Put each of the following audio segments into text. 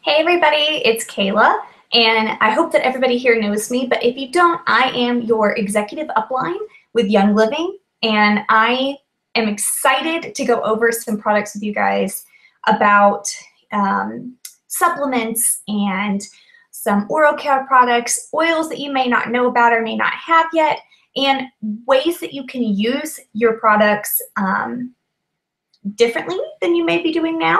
Hey everybody, it's Kayla, and I hope that everybody here knows me, but if you don't, I am your executive upline with Young Living, and I am excited to go over some products with you guys about supplements and some oral care products, oils that you may not know about or may not have yet, and ways that you can use your products differently than you may be doing now,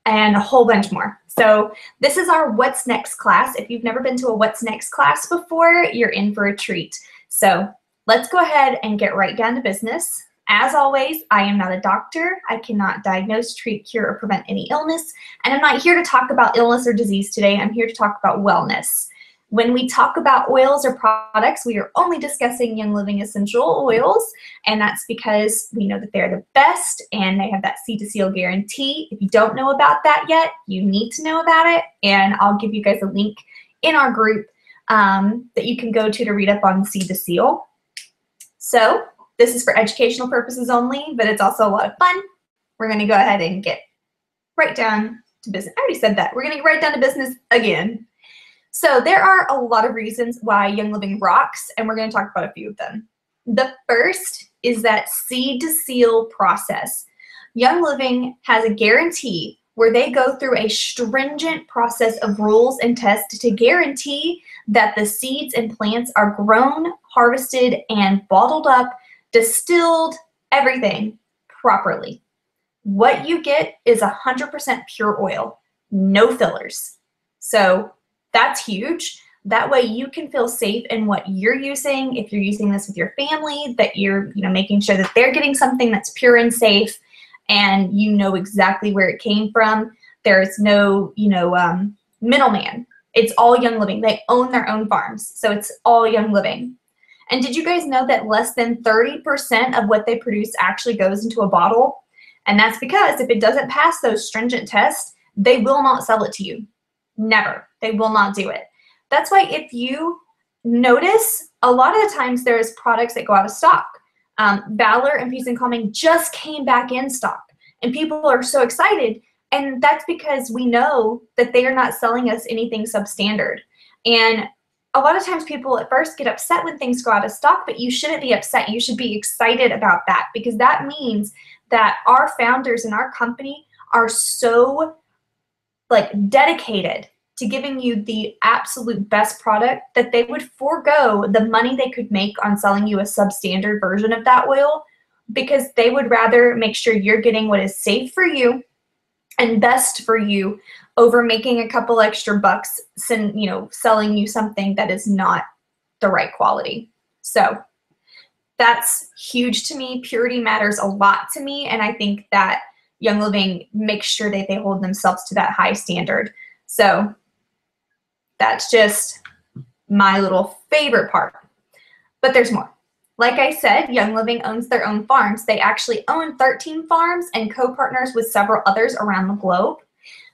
and a whole bunch more. So this is our What's Next class. If you've never been to a What's Next class before, you're in for a treat. So let's go ahead and get right down to business. As always, I am not a doctor. I cannot diagnose, treat, cure, or prevent any illness. And I'm not here to talk about illness or disease today. I'm here to talk about wellness. When we talk about oils or products, we are only discussing Young Living essential oils, and that's because we know that they're the best and they have that seed to seal guarantee. If you don't know about that yet, you need to know about it, and I'll give you guys a link in our group that you can go to read up on seed to seal. So this is for educational purposes only, but it's also a lot of fun. We're going to go ahead and get right down to business. I already said that. We're going to get right down to business again. So there are a lot of reasons why Young Living rocks, and we're going to talk about a few of them. The first is that seed to seal process. Young Living has a guarantee where they go through a stringent process of rules and tests to guarantee that the seeds and plants are grown, harvested, and bottled up, distilled, everything properly. What you get is 100% pure oil, no fillers. So that's huge. That way you can feel safe in what you're using. If you're using this with your family, that you're making sure that they're getting something that's pure and safe, and you know exactly where it came from. There's no middleman. It's all Young Living. They own their own farms, so it's all Young Living. And did you guys know that less than 30% of what they produce actually goes into a bottle? And that's because if it doesn't pass those stringent tests, they will not sell it to you. Never. They will not do it. That's why if you notice, a lot of the times there's products that go out of stock. Valor and Peace and Calming just came back in stock, and people are so excited, and that's because we know that they are not selling us anything substandard. And a lot of times people at first get upset when things go out of stock, but you shouldn't be upset. You should be excited about that, because that means that our founders and our company are so dedicated to giving you the absolute best product that they would forego the money they could make on selling you a substandard version of that oil, because they would rather make sure you're getting what is safe for you and best for you over making a couple extra bucks selling you something that is not the right quality. So that's huge to me. Purity matters a lot to me, and I think that Young Living makes sure that they hold themselves to that high standard. So that's just my little favorite part. But there's more. Like I said, Young Living owns their own farms. They actually own 13 farms and co-partners with several others around the globe.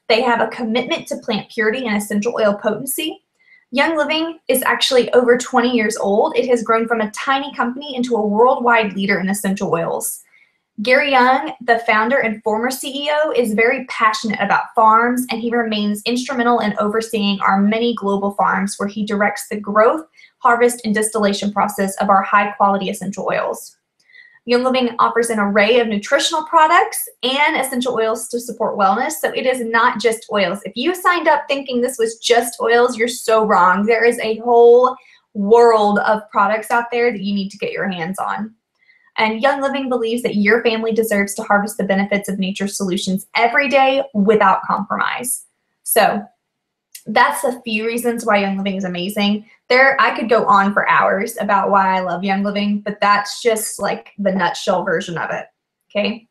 They have a commitment to plant purity and essential oil potency. Young Living is actually over 20 years old. It has grown from a tiny company into a worldwide leader in essential oils. Gary Young, the founder and former CEO, is very passionate about farms, and he remains instrumental in overseeing our many global farms where he directs the growth, harvest, and distillation process of our high-quality essential oils. Young Living offers an array of nutritional products and essential oils to support wellness, so it is not just oils. If you signed up thinking this was just oils, you're so wrong. There is a whole world of products out there that you need to get your hands on. And Young Living believes that your family deserves to harvest the benefits of nature's solutions every day without compromise. So that's a few reasons why Young Living is amazing. I could go on for hours about why I love Young Living, but that's just like the nutshell version of it, okay?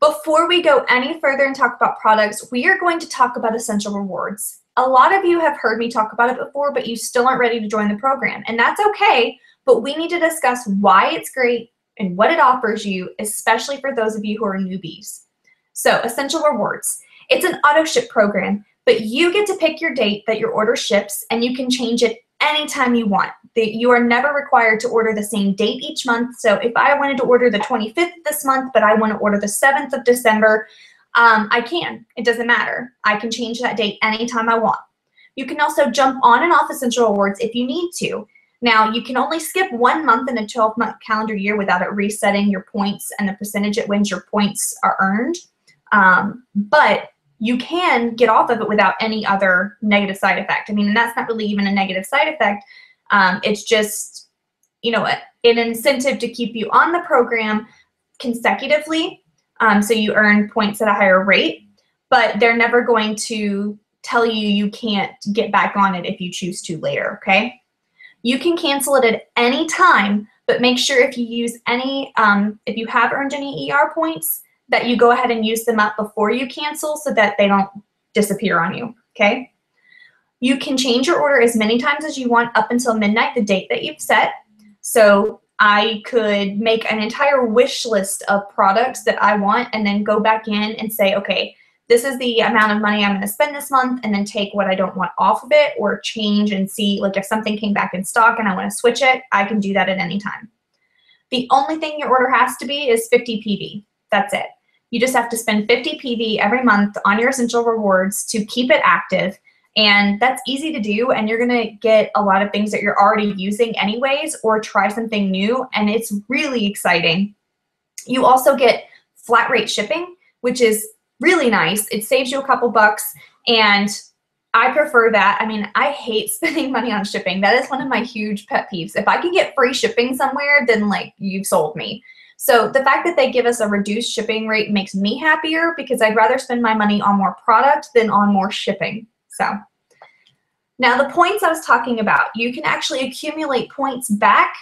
Before we go any further and talk about products, we are going to talk about Essential Rewards. A lot of you have heard me talk about it before, but you still aren't ready to join the program, and that's okay. But we need to discuss why it's great and what it offers you, especially for those of you who are newbies. So Essential Rewards. It's an auto ship program, but you get to pick your date that your order ships, and you can change it anytime you want. You are never required to order the same date each month. So if I wanted to order the 25th this month, but I want to order the 7th of December, I can. It doesn't matter. I can change that date anytime I want. You can also jump on and off Essential Rewards if you need to. Now, you can only skip 1 month in a 12-month calendar year without it resetting your points and the percentage at which your points are earned. But you can get off of it without any other negative side effect. I mean, and that's not really even a negative side effect. It's just, you know, an incentive to keep you on the program consecutively, so you earn points at a higher rate, but they're never going to tell you you can't get back on it if you choose to later, okay? You can cancel it at any time, but make sure if you use any, if you have earned any ER points, that you go ahead and use them up before you cancel so that they don't disappear on you, okay? You can change your order as many times as you want up until midnight, the date that you've set. So I could make an entire wish list of products that I want and then go back in and say, okay, this is the amount of money I'm going to spend this month, and then take what I don't want off of it, or change and see, like, if something came back in stock and I want to switch it, I can do that at any time. The only thing your order has to be is 50 PV. That's it. You just have to spend 50 PV every month on your Essential Rewards to keep it active. And that's easy to do, and you're gonna get a lot of things that you're already using anyways, or try something new, and it's really exciting. You also get flat rate shipping, which is really nice. It saves you a couple bucks, and I prefer that. I mean, I hate spending money on shipping. That is one of my huge pet peeves. If I can get free shipping somewhere, then like, you've sold me. So the fact that they give us a reduced shipping rate makes me happier, because I'd rather spend my money on more product than on more shipping. So now the points I was talking about, you can actually accumulate points back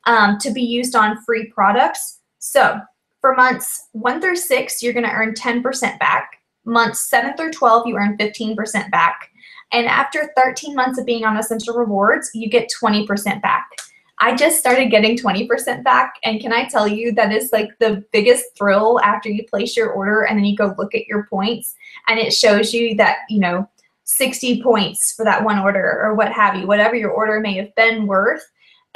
to be used on free products. So for months 1 through 6, you're going to earn 10% back. Months 7 through 12, you earn 15% back. And after 13 months of being on Essential Rewards, you get 20% back. I just started getting 20% back, and can I tell you, that is like the biggest thrill after you place your order and then you go look at your points, and it shows you that, you know, 60 points for that one order, or what have you, whatever your order may have been worth.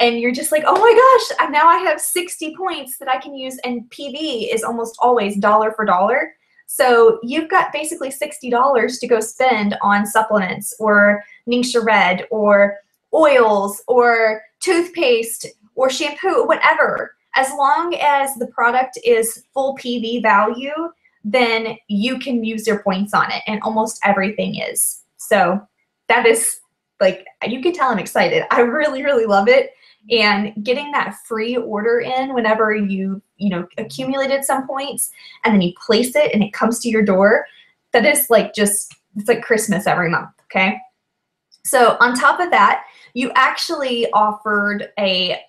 And you're just like, oh my gosh, now I have 60 points that I can use, and PV is almost always dollar for dollar. So you've got basically $60 to go spend on supplements, or Ningxia Red, or oils, or toothpaste, or shampoo, whatever. As long as the product is full PV value, then you can use your points on it, and almost everything is. So that is, like, you can tell I'm excited. I really, really love it. And getting that free order in whenever you accumulated some points, and then you place it and it comes to your door, that is like it's like Christmas every month, okay? So on top of that, you actually offered a,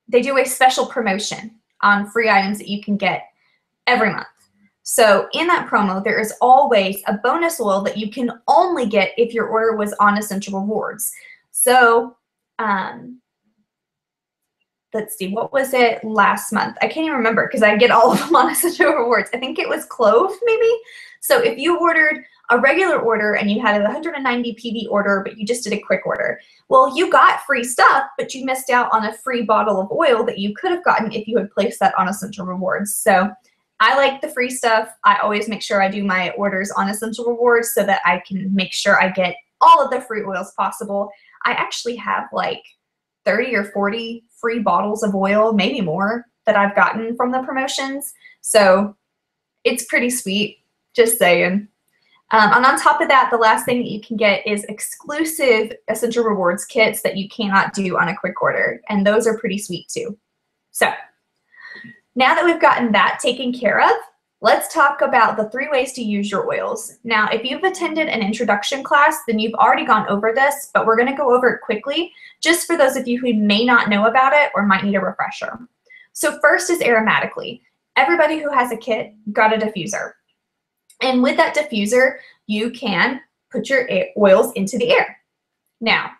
they do a special promotion on free items that you can get every month. So in that promo, there is always a bonus oil that you can only get if your order was on Essential Rewards. So let's see, what was it last month? I can't even remember, because I get all of them on Essential Rewards. I think it was clove, maybe. So if you ordered a regular order and you had a 190 PV order, but you just did a quick order, well, you got free stuff, but you missed out on a free bottle of oil that you could have gotten if you had placed that on Essential Rewards. So I like the free stuff. I always make sure I do my orders on Essential Rewards so that I can make sure I get all of the free oils possible. I actually have like 30 or 40 free bottles of oil, maybe more, that I've gotten from the promotions. So it's pretty sweet, just saying. And on top of that, the last thing that you can get is exclusive Essential Rewards kits that you cannot do on a quick order. And those are pretty sweet too. So now that we've gotten that taken care of, let's talk about the 3 ways to use your oils. Now, if you've attended an introduction class, then you've already gone over this, but we're going to go over it quickly, just for those of you who may not know about it or might need a refresher. So first is aromatically. Everybody who has a kit got a diffuser. And with that diffuser, you can put your oils into the air. Now,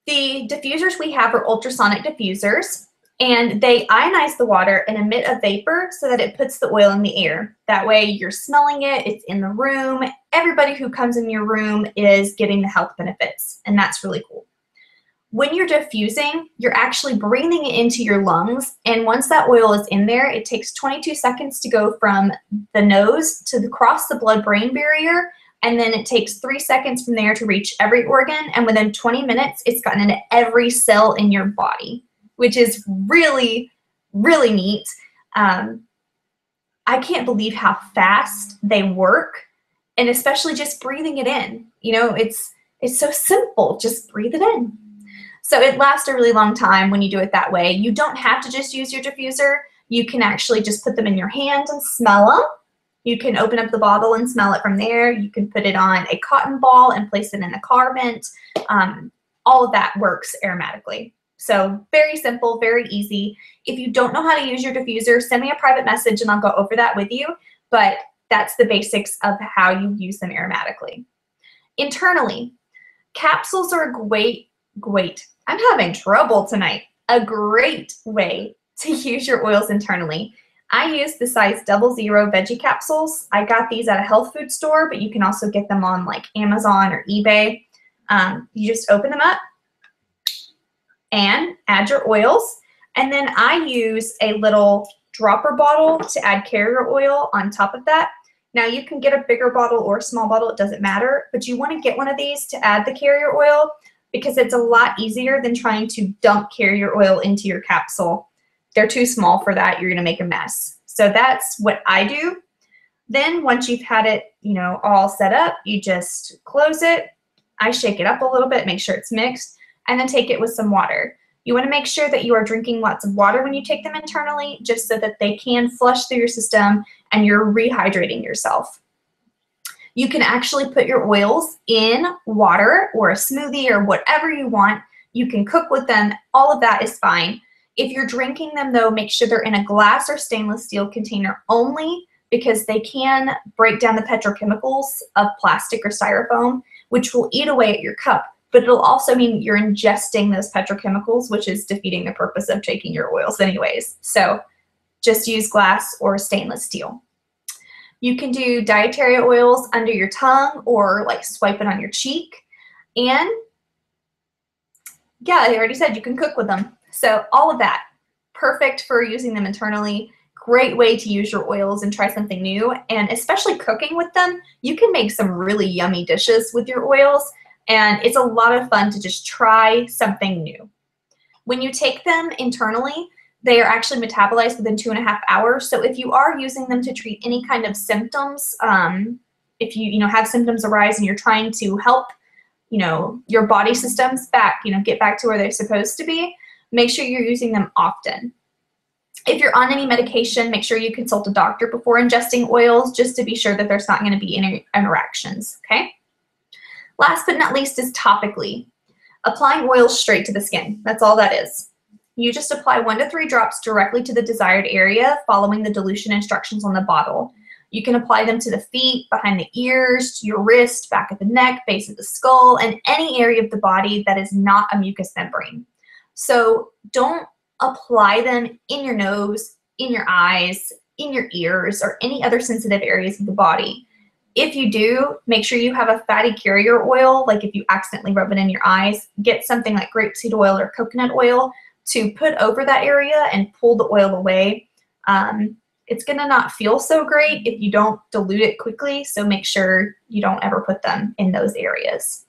the diffusers we have are ultrasonic diffusers, and they ionize the water and emit a vapor so that it puts the oil in the air. That way you're smelling it, it's in the room. Everybody who comes in your room is getting the health benefits, and that's really cool. When you're diffusing, you're actually breathing it into your lungs, and once that oil is in there, it takes 22 seconds to go from the nose to cross the blood-brain barrier, and then it takes 3 seconds from there to reach every organ, and within 20 minutes, it's gotten into every cell in your body, which is really, really neat. I can't believe how fast they work, and especially just breathing it in. You know, it's so simple. Just breathe it in. So it lasts a really long time when you do it that way. You don't have to just use your diffuser. You can actually just put them in your hand and smell them. You can open up the bottle and smell it from there. You can put it on a cotton ball and place it in a car vent. All of that works aromatically. So very simple, very easy. If you don't know how to use your diffuser, send me a private message and I'll go over that with you. But that's the basics of how you use them aromatically. Internally, capsules are I'm having trouble tonight. A great way to use your oils internally. I use the size 00 veggie capsules. I got these at a health food store, but you can also get them on like Amazon or eBay. You just open them up and add your oils. And then I use a little dropper bottle to add carrier oil on top of that. Now you can get a bigger bottle or a small bottle, it doesn't matter, but you want to get one of these to add the carrier oil because it's a lot easier than trying to dump carrier oil into your capsule. They're too small for that, you're gonna make a mess. So that's what I do. Then once you've had it, you know, all set up, you just close it. I shake it up a little bit, make sure it's mixed, and then take it with some water. You wanna make sure that you are drinking lots of water when you take them internally, just so that they can flush through your system and you're rehydrating yourself. You can actually put your oils in water or a smoothie or whatever you want. You can cook with them. All of that is fine. If you're drinking them, though, make sure they're in a glass or stainless steel container only because they can break down the petrochemicals of plastic or styrofoam, which will eat away at your cup. But it'll also mean you're ingesting those petrochemicals, which is defeating the purpose of taking your oils anyways. So just use glass or stainless steel. You can do dietary oils under your tongue or like swipe it on your cheek. And yeah, I already said you can cook with them. So all of that, perfect for using them internally. Great way to use your oils and try something new. And especially cooking with them, you can make some really yummy dishes with your oils. And it's a lot of fun to just try something new. When you take them internally, they are actually metabolized within 2.5 hours. So if you are using them to treat any kind of symptoms, if you have symptoms arise and you're trying to help your body systems back, get back to where they're supposed to be, make sure you're using them often. If you're on any medication, make sure you consult a doctor before ingesting oils just to be sure that there's not going to be any interactions, okay? Last but not least is topically. Applying oils straight to the skin. That's all that is. You just apply 1 to 3 drops directly to the desired area following the dilution instructions on the bottle. You can apply them to the feet, behind the ears, to your wrist, back of the neck, base of the skull, and any area of the body that is not a mucous membrane. So don't apply them in your nose, in your eyes, in your ears, or any other sensitive areas of the body. If you do, make sure you have a fatty carrier oil, like if you accidentally rub it in your eyes, get something like grapeseed oil or coconut oil to put over that area and pull the oil away. It's gonna not feel so great if you don't dilute it quickly, so make sure you don't ever put them in those areas.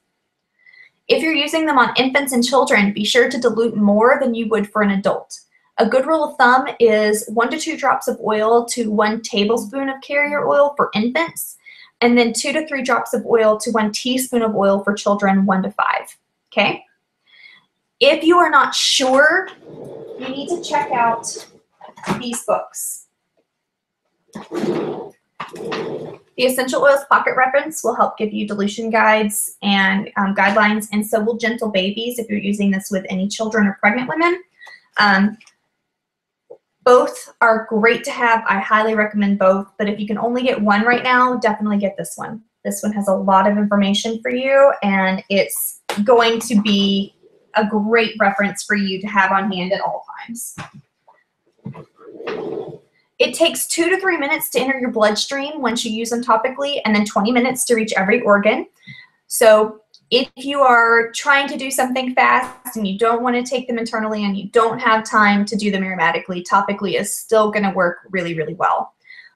If you're using them on infants and children, be sure to dilute more than you would for an adult. A good rule of thumb is 1 to 2 drops of oil to 1 tablespoon of carrier oil for infants, and then 2 to 3 drops of oil to 1 teaspoon of oil for children 1 to 5, okay? If you are not sure, you need to check out these books. The Essential Oils Pocket Reference will help give you dilution guides and guidelines, and so will Gentle Babies if you're using this with any children or pregnant women. Both are great to have. I highly recommend both, but if you can only get one right now, definitely get this one. This one has a lot of information for you, and it's going to be a great reference for you to have on hand at all times. It takes 2 to 3 minutes to enter your bloodstream once you use them topically, and then 20 minutes to reach every organ. So If you are trying to do something fast and you don't want to take them internally and you don't have time to do them aromatically, topically is still going to work really, really well.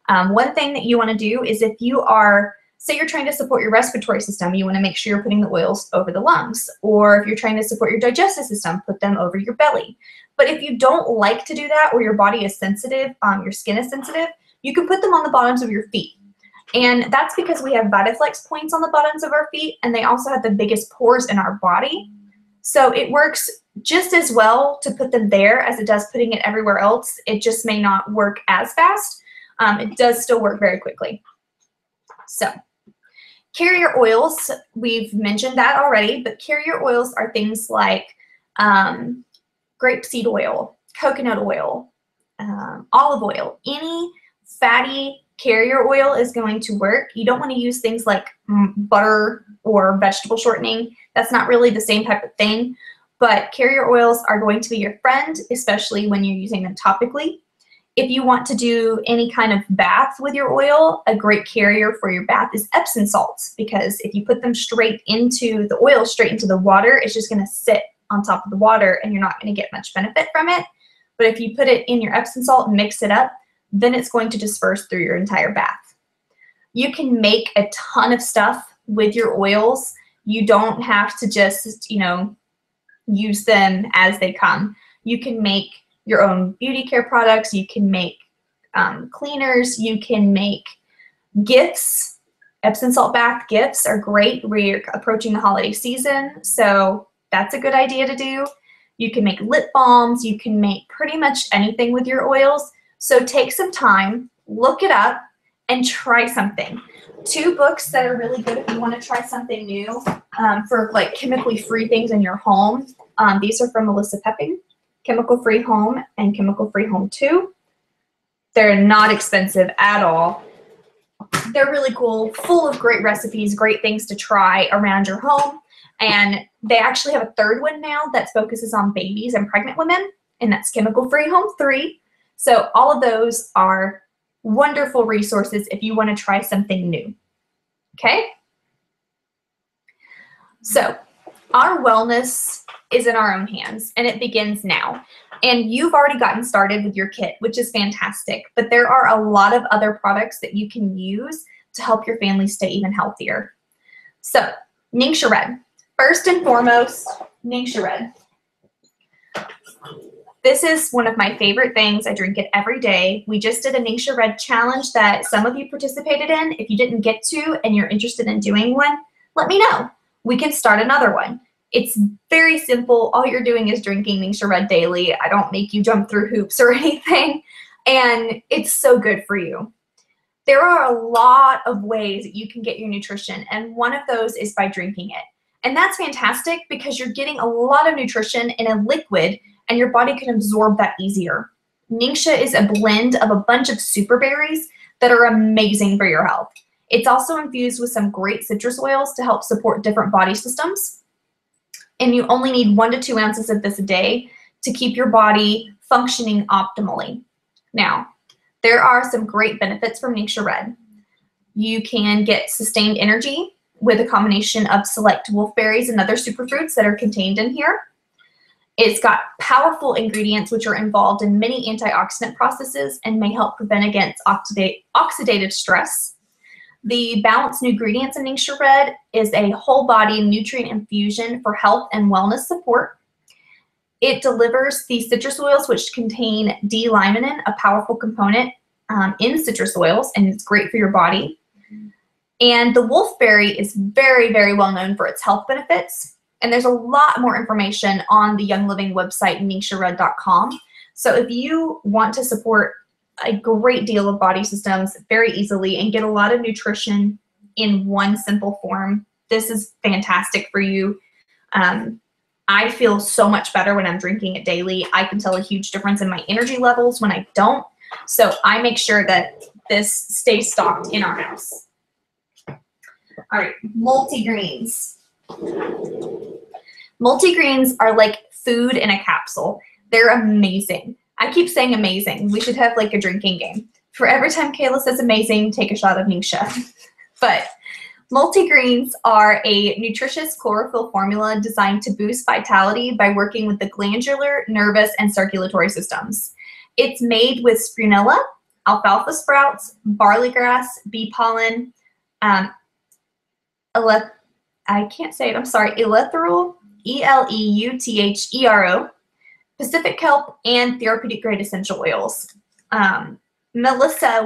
One thing that you want to do is if you are, say you're trying to support your respiratory system, you want to make sure you're putting the oils over the lungs. Or if you're trying to support your digestive system, put them over your belly. But if you don't like to do that, or your body is sensitive, your skin is sensitive, you can put them on the bottoms of your feet. And that's because we have Vitaflex points on the bottoms of our feet, and they also have the biggest pores in our body. So it works just as well to put them there as it does putting it everywhere else. It just may not work as fast. It does still work very quickly. So carrier oils, we've mentioned that already, but carrier oils are things like grapeseed oil, coconut oil, olive oil. Any fatty carrier oil is going to work. You don't want to use things like butter or vegetable shortening. That's not really the same type of thing, but carrier oils are going to be your friend, especially when you're using them topically. If you want to do any kind of bath with your oil, a great carrier for your bath is Epsom salts, because if you put them straight into the oil, straight into the water, it's just going to sit on top of the water and you're not going to get much benefit from it. But if you put it in your Epsom salt and mix it up, then it's going to disperse through your entire bath. You can make a ton of stuff with your oils. You don't have to just, use them as they come. You can make your own beauty care products. You can make cleaners. You can make gifts. Epsom salt bath gifts are great. We're approaching the holiday season, so that's a good idea to do. You can make lip balms. You can make pretty much anything with your oils. So take some time, look it up, and try something. 2 books that are really good if you want to try something new for like chemically free things in your home. These are from Melissa Pepping, Chemical Free Home and Chemical Free Home 2. They're not expensive at all. They're really cool, full of great recipes, great things to try around your home. And they actually have a 3rd one now that focuses on babies and pregnant women, and that's Chemical Free Home 3. So all of those are wonderful resources if you want to try something new. Okay? So our wellness is in our own hands, and it begins now. And you've already gotten started with your kit, which is fantastic. But there are a lot of other products that you can use to help your family stay even healthier. So Ningxia Red. First and foremost, Ningxia Red. This is one of my favorite things. I drink it every day. We just did a Ningxia Red challenge that some of you participated in. If you didn't get to and you're interested in doing one, let me know. We can start another one. It's very simple. All you're doing is drinking Ningxia Red daily. I don't make you jump through hoops or anything. And it's so good for you. There are a lot of ways that you can get your nutrition, and one of those is by drinking it. And that's fantastic because you're getting a lot of nutrition in a liquid, and your body can absorb that easier. Ningxia is a blend of a bunch of super berries that are amazing for your health. It's also infused with some great citrus oils to help support different body systems. And you only need 1 to 2 ounces of this a day to keep your body functioning optimally. Now, there are some great benefits from Ningxia Red. You can get sustained energy with a combination of select wolfberries and other superfruits that are contained in here. It's got powerful ingredients which are involved in many antioxidant processes and may help prevent against oxidative stress. The balanced ingredients in Ningxia Red is a whole body nutrient infusion for health and wellness support. It delivers the citrus oils which contain D-limonene, a powerful component in citrus oils, and it's great for your body. And the wolfberry is very, very well known for its health benefits. And there's a lot more information on the Young Living website, ningxiared.com. So if you want to support a great deal of body systems very easily and get a lot of nutrition in one simple form, this is fantastic for you. I feel so much better when I'm drinking it daily. I can tell a huge difference in my energy levels when I don't. So I make sure that this stays stocked in our house. All right, multigreens. Multigreens are like food in a capsule. They're amazing. I keep saying amazing. We should have like a drinking game. For every time Kayla says amazing, take a shot of Ningxia. But Multigreens are a nutritious chlorophyll formula designed to boost vitality by working with the glandular, nervous, and circulatory systems. It's made with spirulina, alfalfa sprouts, barley grass, bee pollen, eleuthero, Eleuthero, Pacific kelp, and therapeutic grade essential oils. Melissa,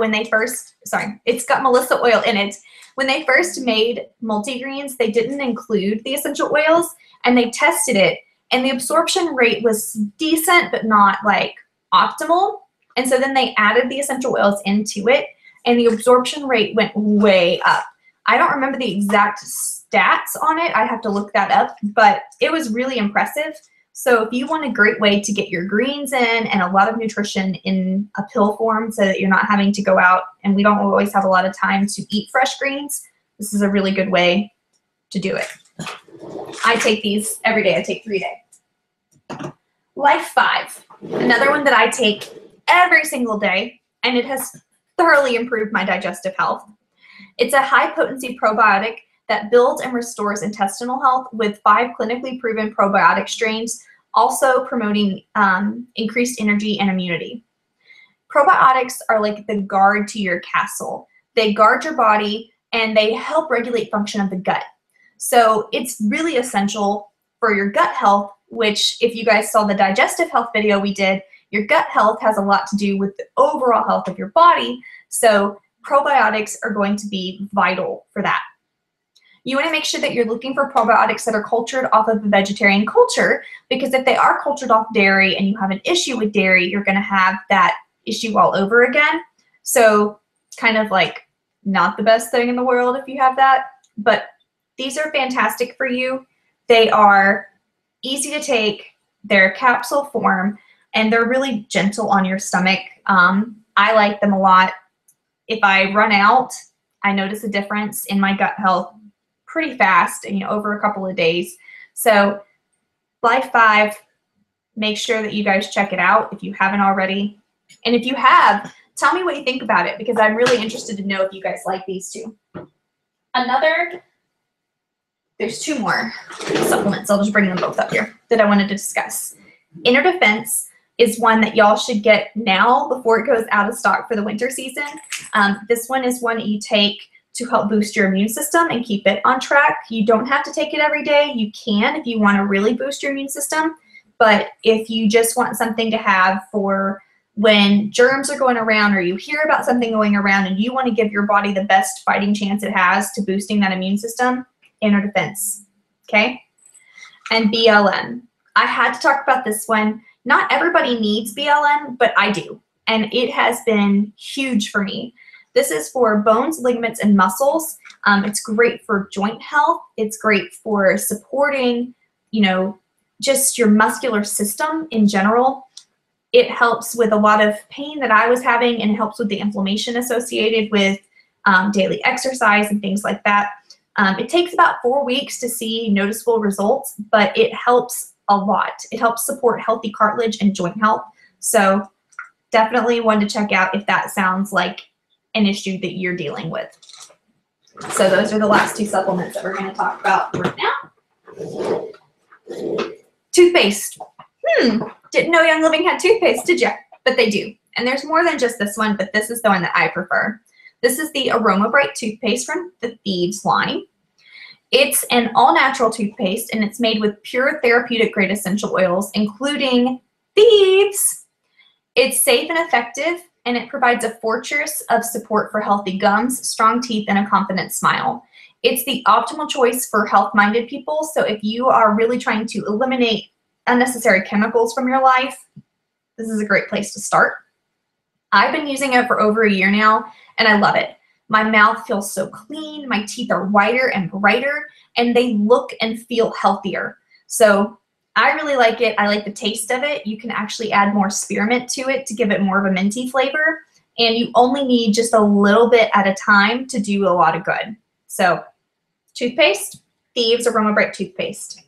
it's got Melissa oil in it. When they first made multigreens, they didn't include the essential oils, and they tested it, and the absorption rate was decent, but not like optimal. And so then they added the essential oils into it, and the absorption rate went way up. I don't remember the exact stats on it. I'd have to look that up, but it was really impressive. So if you want a great way to get your greens in and a lot of nutrition in a pill form so that you're not having to go out, and we don't always have a lot of time to eat fresh greens, this is a really good way to do it. I take these every day. I take 3 a day. Life 5, another one that I take every single day, and it has thoroughly improved my digestive health. It's a high-potency probiotic that builds and restores intestinal health with 5 clinically proven probiotic strains, also promoting increased energy and immunity. Probiotics are like the guard to your castle. They guard your body, and they help regulate function of the gut. So it's really essential for your gut health, which if you guys saw the digestive health video we did, your gut health has a lot to do with the overall health of your body. So probiotics are going to be vital for that. You want to make sure that you're looking for probiotics that are cultured off of a vegetarian culture, because if they are cultured off dairy and you have an issue with dairy, you're going to have that issue all over again. So kind of like not the best thing in the world if you have that, but these are fantastic for you. They are easy to take, they're capsule form, and they're really gentle on your stomach. I like them a lot. If I run out, I notice a difference in my gut health pretty fast, over a couple of days. So Life 5, make sure that you guys check it out if you haven't already. And if you have, tell me what you think about it, because I'm really interested to know if you guys like these too. There's 2 more supplements. I'll just bring them both up here that I wanted to discuss. Inner Defense is one that y'all should get now before it goes out of stock for the winter season. This one is one that you take to help boost your immune system and keep it on track. You don't have to take it every day. You can if you want to really boost your immune system. But if you just want something to have for when germs are going around, or you hear about something going around and you want to give your body the best fighting chance it has to boosting that immune system, Inner Defense, okay? And BLM. I had to talk about this one. Not everybody needs BLM, but I do. And it has been huge for me. This is for bones, ligaments, and muscles. It's great for joint health. It's great for supporting, just your muscular system in general. It helps with a lot of pain that I was having, and it helps with the inflammation associated with daily exercise and things like that. It takes about 4 weeks to see noticeable results, but it helps a lot. It helps support healthy cartilage and joint health. So definitely one to check out if that sounds like an issue that you're dealing with. So those are the last 2 supplements that we're going to talk about right now. Toothpaste. Didn't know Young Living had toothpaste, did you? But they do. And there's more than just this one, but this is the one that I prefer. This is the Aroma Bright toothpaste from the Thieves line. It's an all-natural toothpaste, and it's made with pure therapeutic grade essential oils, including Thieves. It's safe and effective, and it provides a fortress of support for healthy gums, strong teeth, and a confident smile. It's the optimal choice for health-minded people, so if you are really trying to eliminate unnecessary chemicals from your life, this is a great place to start. I've been using it for over a year now, and I love it. My mouth feels so clean, my teeth are whiter and brighter, and they look and feel healthier. So I really like it. I like the taste of it. You can actually add more spearmint to it to give it more of a minty flavor, and you only need just a little bit at a time to do a lot of good. So toothpaste, Thieves Aroma Bright toothpaste.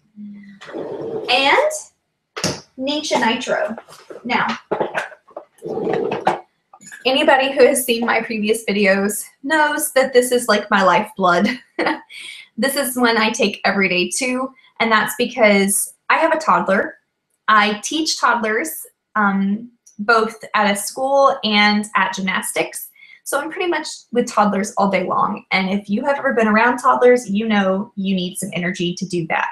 And Ningxia Nitro. Now, anybody who has seen my previous videos knows that this is like my lifeblood. This is one I take every day too, and that's because I have a toddler. I teach toddlers both at a school and at gymnastics. So I'm pretty much with toddlers all day long. And if you have ever been around toddlers, you know you need some energy to do that.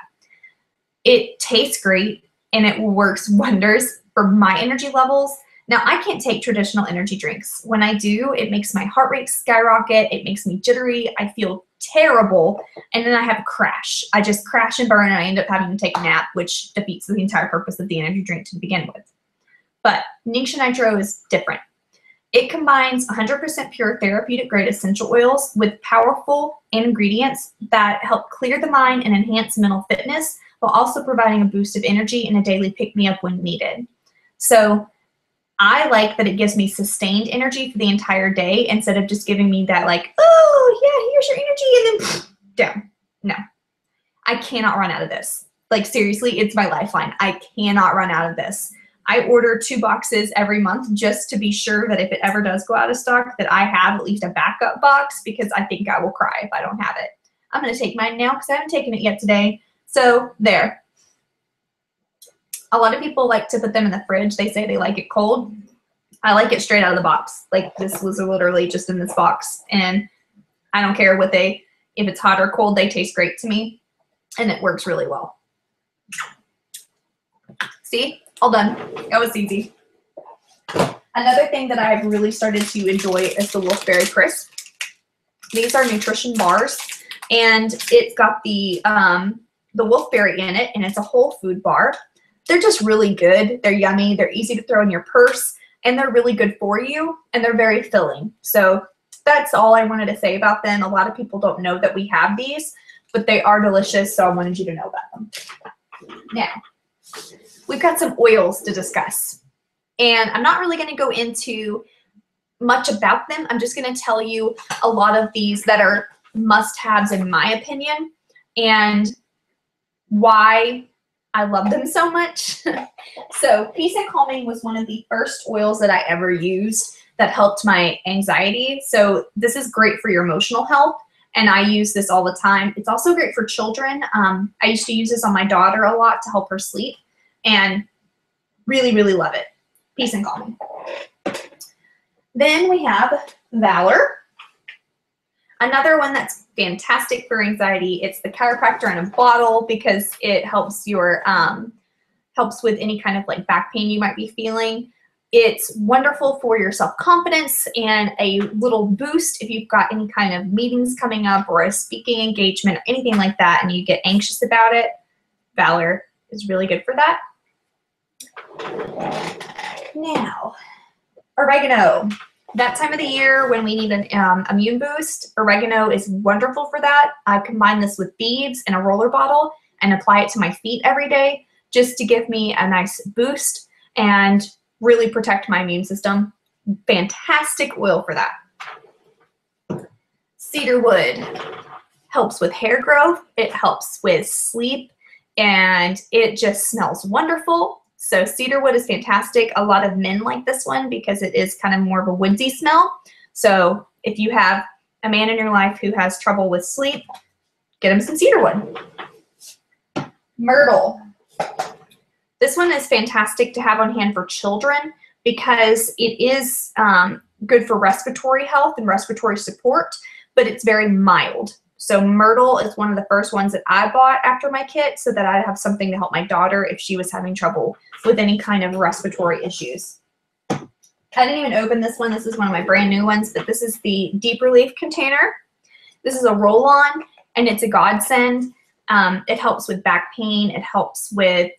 It tastes great and it works wonders for my energy levels. Now, I can't take traditional energy drinks. When I do, it makes my heart rate skyrocket. It makes me jittery. I feel terrible. And then I have a crash. I just crash and burn and I end up having to take a nap, which defeats the entire purpose of the energy drink to begin with. But Ningxia Nitro is different. It combines 100% pure therapeutic grade essential oils with powerful ingredients that help clear the mind and enhance mental fitness while also providing a boost of energy and a daily pick-me-up when needed. So I like that it gives me sustained energy for the entire day instead of just giving me that like, oh yeah, here's your energy and then down. No, I cannot run out of this. Like seriously, it's my lifeline. I cannot run out of this. I order 2 boxes every month just to be sure that if it ever does go out of stock that I have at least a backup box because I think I will cry if I don't have it. I'm going to take mine now because I haven't taken it yet today. So there. A lot of people like to put them in the fridge. They say they like it cold. I like it straight out of the box. Like this was literally just in this box. And I don't care what if it's hot or cold, they taste great to me. And it works really well. See? All done. That was easy. Another thing that I've really started to enjoy is the Wolfberry Crisp. These are nutrition bars. And it's got the wolfberry in it. And it's a whole food bar. They're just really good. They're yummy. They're easy to throw in your purse. And they're really good for you. And they're very filling. So that's all I wanted to say about them. A lot of people don't know that we have these. But they are delicious. So I wanted you to know about them. Now, we've got some oils to discuss. And I'm not really going to go into much about them. I'm just going to tell you a lot of these that are must-haves in my opinion. And why I love them so much. So Peace and Calming was one of the first oils that I ever used that helped my anxiety. So this is great for your emotional health. And I use this all the time. It's also great for children. I used to use this on my daughter a lot to help her sleep. And really, really love it. Peace and Calming. Then we have Valor. Another one that's fantastic for anxiety. It's the chiropractor in a bottle because it helps your helps with any kind of like back pain you might be feeling. It's wonderful for your self-confidence and a little boost if you've got any kind of meetings coming up or a speaking engagement or anything like that and you get anxious about it. Valor is really good for that. Now, oregano. That time of the year when we need an immune boost, oregano is wonderful for that. I combine this with beads in a roller bottle and apply it to my feet every day just to give me a nice boost and really protect my immune system. Fantastic oil for that. Cedarwood helps with hair growth. It helps with sleep and it just smells wonderful. So cedarwood is fantastic. A lot of men like this one because it is kind of more of a woodsy smell. So if you have a man in your life who has trouble with sleep, get him some cedarwood. Myrtle. This one is fantastic to have on hand for children because it is good for respiratory health and respiratory support, but it's very mild. So myrtle is one of the first ones that I bought after my kit so that I'd have something to help my daughter if she was having trouble with any kind of respiratory issues. I didn't even open this one. This is one of my brand new ones, but this is the Deep Relief container. This is a roll-on and it's a godsend. It helps with back pain. It helps with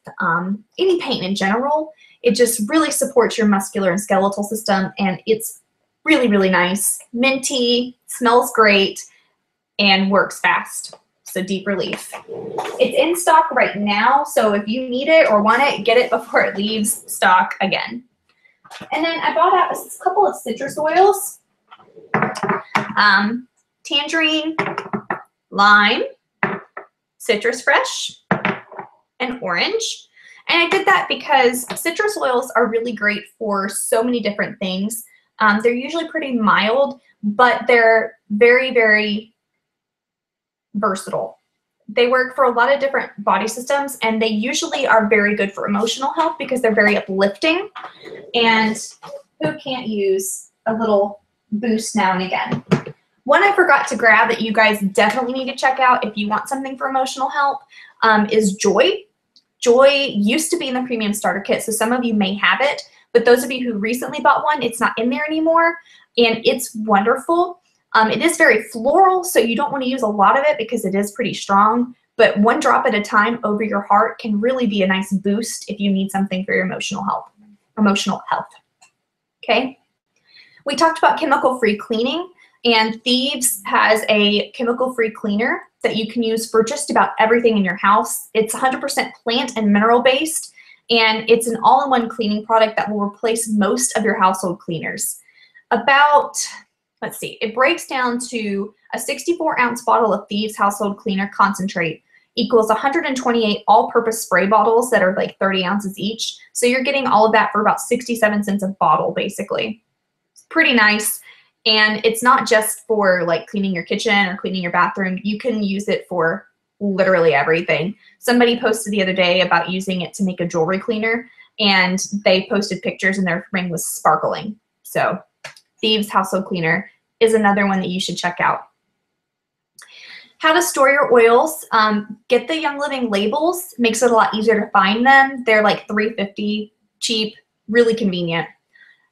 any pain in general. It just really supports your muscular and skeletal system and it's really, really nice. Minty, smells great, and works fast. So Deep Relief. It's in stock right now, so if you need it or want it, get it before it leaves stock again. And then I bought out a couple of citrus oils. Tangerine, lime, citrus fresh, and orange. And I did that because citrus oils are really great for so many different things. They're usually pretty mild, but they're very, very versatile. They work for a lot of different body systems, and they usually are very good for emotional health because they're very uplifting. And who can't use a little boost now and again? One I forgot to grab that you guys definitely need to check out if you want something for emotional help is Joy. Joy used to be in the premium starter kit, so some of you may have it, but those of you who recently bought one, it's not in there anymore, and it's wonderful. It is very floral, so you don't want to use a lot of it because it is pretty strong, but one drop at a time over your heart can really be a nice boost if you need something for your emotional health. Okay? We talked about chemical-free cleaning, and Thieves has a chemical-free cleaner that you can use for just about everything in your house. It's 100% plant and mineral-based, and it's an all-in-one cleaning product that will replace most of your household cleaners. Let's see, it breaks down to a 64-ounce bottle of Thieves household cleaner concentrate equals 128 all-purpose spray bottles that are like 30 ounces each. So you're getting all of that for about 67 cents a bottle, basically. It's pretty nice. And it's not just for like cleaning your kitchen or cleaning your bathroom. You can use it for literally everything. Somebody posted the other day about using it to make a jewelry cleaner, and they posted pictures and their ring was sparkling. So Thieves household cleaner is another one that you should check out. How to store your oils. Get the Young Living labels. Makes it a lot easier to find them. They're like $3.50, cheap, really convenient.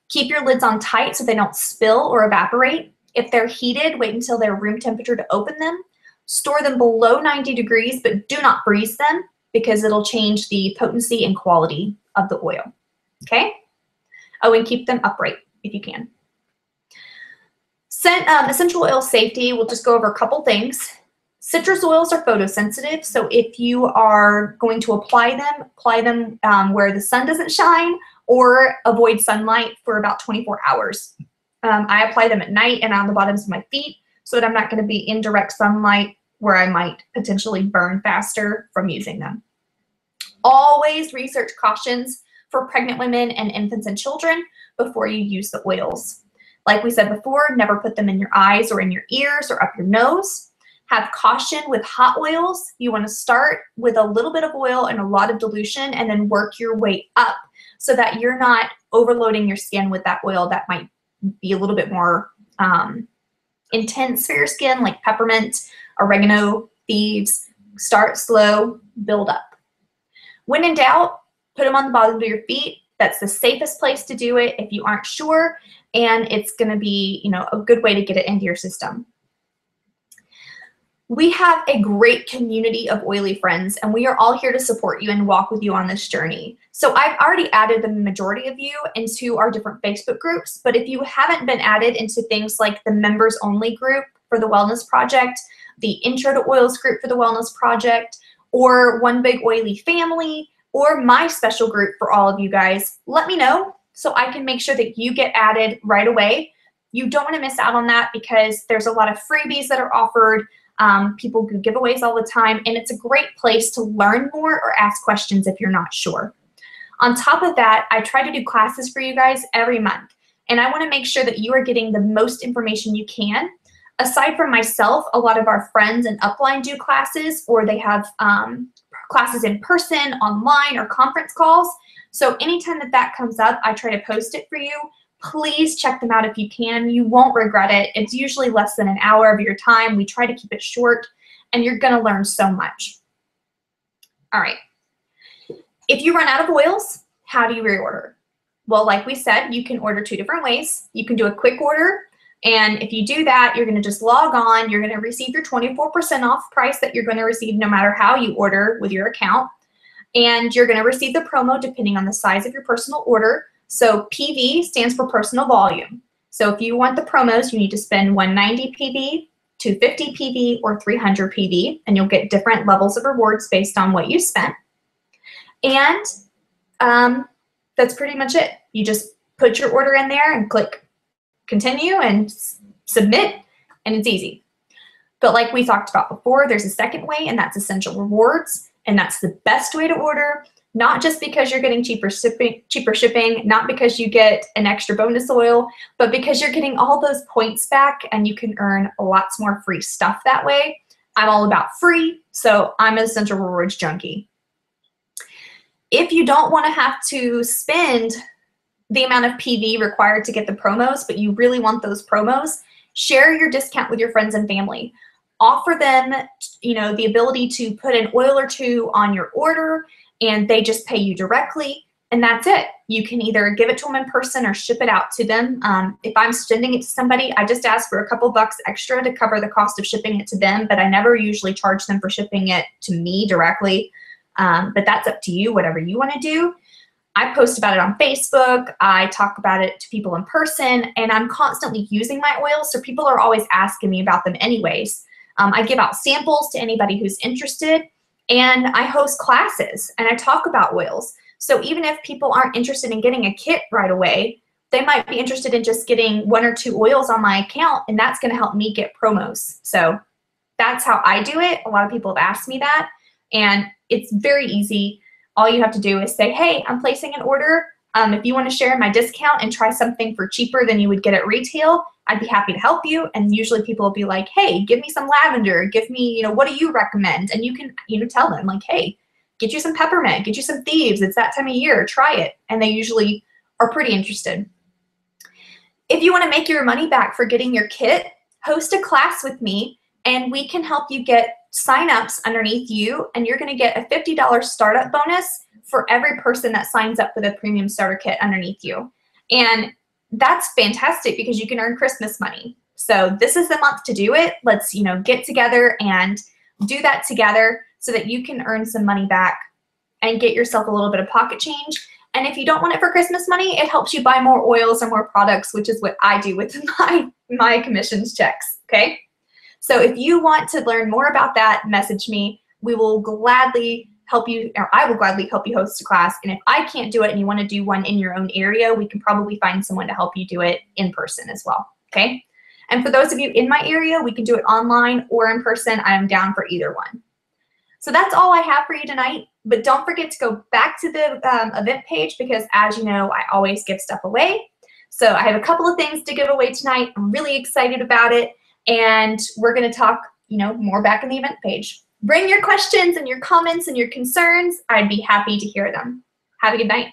Keep your lids on tight so they don't spill or evaporate. If they're heated, wait until they're room temperature to open them. Store them below 90 degrees, but do not freeze them because it'll change the potency and quality of the oil. Okay? Oh, and keep them upright if you can. Essential oil safety, we'll just go over a couple things. Citrus oils are photosensitive, so if you are going to apply them where the sun doesn't shine, or avoid sunlight for about 24 hours. I apply them at night and on the bottoms of my feet so that I'm not going to be in direct sunlight where I might potentially burn faster from using them. Always research cautions for pregnant women and infants and children before you use the oils. Like we said before, never put them in your eyes or in your ears or up your nose. Have caution with hot oils. You want to start with a little bit of oil and a lot of dilution and then work your way up so that you're not overloading your skin with that oil that might be a little bit more intense for your skin, like peppermint, oregano, Thieves. Start slow, build up. When in doubt, put them on the bottom of your feet. That's the safest place to do it if you aren't sure, and it's going to be, a good way to get it into your system. We have a great community of oily friends, and we are all here to support you and walk with you on this journey. So I've already added the majority of you into our different Facebook groups, but if you haven't been added into things like the members only group for the Wellness Project, the Intro to Oils group for the Wellness Project, or One Big Oily Family, or my special group for all of you guys, let me know so I can make sure that you get added right away. You don't want to miss out on that because there's a lot of freebies that are offered. People do giveaways all the time, and it's a great place to learn more or ask questions if you're not sure. On top of that, I try to do classes for you guys every month, and I want to make sure that you are getting the most information you can. Aside from myself, a lot of our friends in Upline do classes, or they have classes in person, online, or conference calls. So anytime that comes up, I try to post it for you. Please check them out if you can. You won't regret it. It's usually less than an hour of your time. We try to keep it short, and you're going to learn so much. All right. If you run out of oils, how do you reorder? Well, like we said, you can order two different ways. You can do a quick order, and if you do that, you're going to just log on. You're going to receive your 24% off price that you're going to receive no matter how you order with your account, and you're going to receive the promo depending on the size of your personal order. So PV stands for personal volume. So if you want the promos, you need to spend 190 PV, 250 PV, or 300 PV, and you'll get different levels of rewards based on what you spent. And that's pretty much it. You just put your order in there and click continue and submit, and it's easy. But like we talked about before, there's a second way, and that's Essential Rewards, and that's the best way to order. Not just because you're getting cheaper shipping, not because you get an extra bonus oil, but because you're getting all those points back and you can earn lots more free stuff that way. I'm all about free, so I'm an Essential Rewards junkie. If you don't want to have to spend the amount of PV required to get the promos, but you really want those promos, share your discount with your friends and family. Offer them, the ability to put an oil or two on your order, and they just pay you directly, and that's it. You can either give it to them in person or ship it out to them. If I'm sending it to somebody, I just ask for a couple bucks extra to cover the cost of shipping it to them, but I never usually charge them for shipping it to me directly. But that's up to you, whatever you want to do. I post about it on Facebook. I talk about it to people in person, and I'm constantly using my oils, so people are always asking me about them anyways. I give out samples to anybody who's interested, and I host classes, and I talk about oils. So even if people aren't interested in getting a kit right away, they might be interested in just getting 1 or 2 oils on my account, and that's going to help me get promos. So that's how I do it. A lot of people have asked me that, and it's very easy. All you have to do is say, hey, I'm placing an order. If you want to share my discount and try something for cheaper than you would get at retail, I'd be happy to help you. And usually people will be like, hey, give me some lavender. Give me, what do you recommend? And you can, tell them like, hey, get you some peppermint, get you some thieves. It's that time of year. Try it. And they usually are pretty interested. If you want to make your money back for getting your kit, host a class with me, and we can help you get signups underneath you, and you're going to get a $50 startup bonus for every person that signs up with a premium starter kit underneath you. And that's fantastic because you can earn Christmas money. So this is the month to do it. Let's, get together and do that together so that you can earn some money back and get yourself a little bit of pocket change. And if you don't want it for Christmas money, it helps you buy more oils or more products, which is what I do with my commissions checks, okay? So if you want to learn more about that, message me. We will gladly help you, or I will gladly help you host a class. And if I can't do it and you want to do one in your own area, we can probably find someone to help you do it in person as well, okay? And for those of you in my area, we can do it online or in person. I am down for either one. So that's all I have for you tonight. But don't forget to go back to the event page because, as you know, I always give stuff away. So I have a couple of things to give away tonight. I'm really excited about it. And we're going to talk, more back in the event page. Bring your questions and your comments and your concerns. I'd be happy to hear them. Have a good night.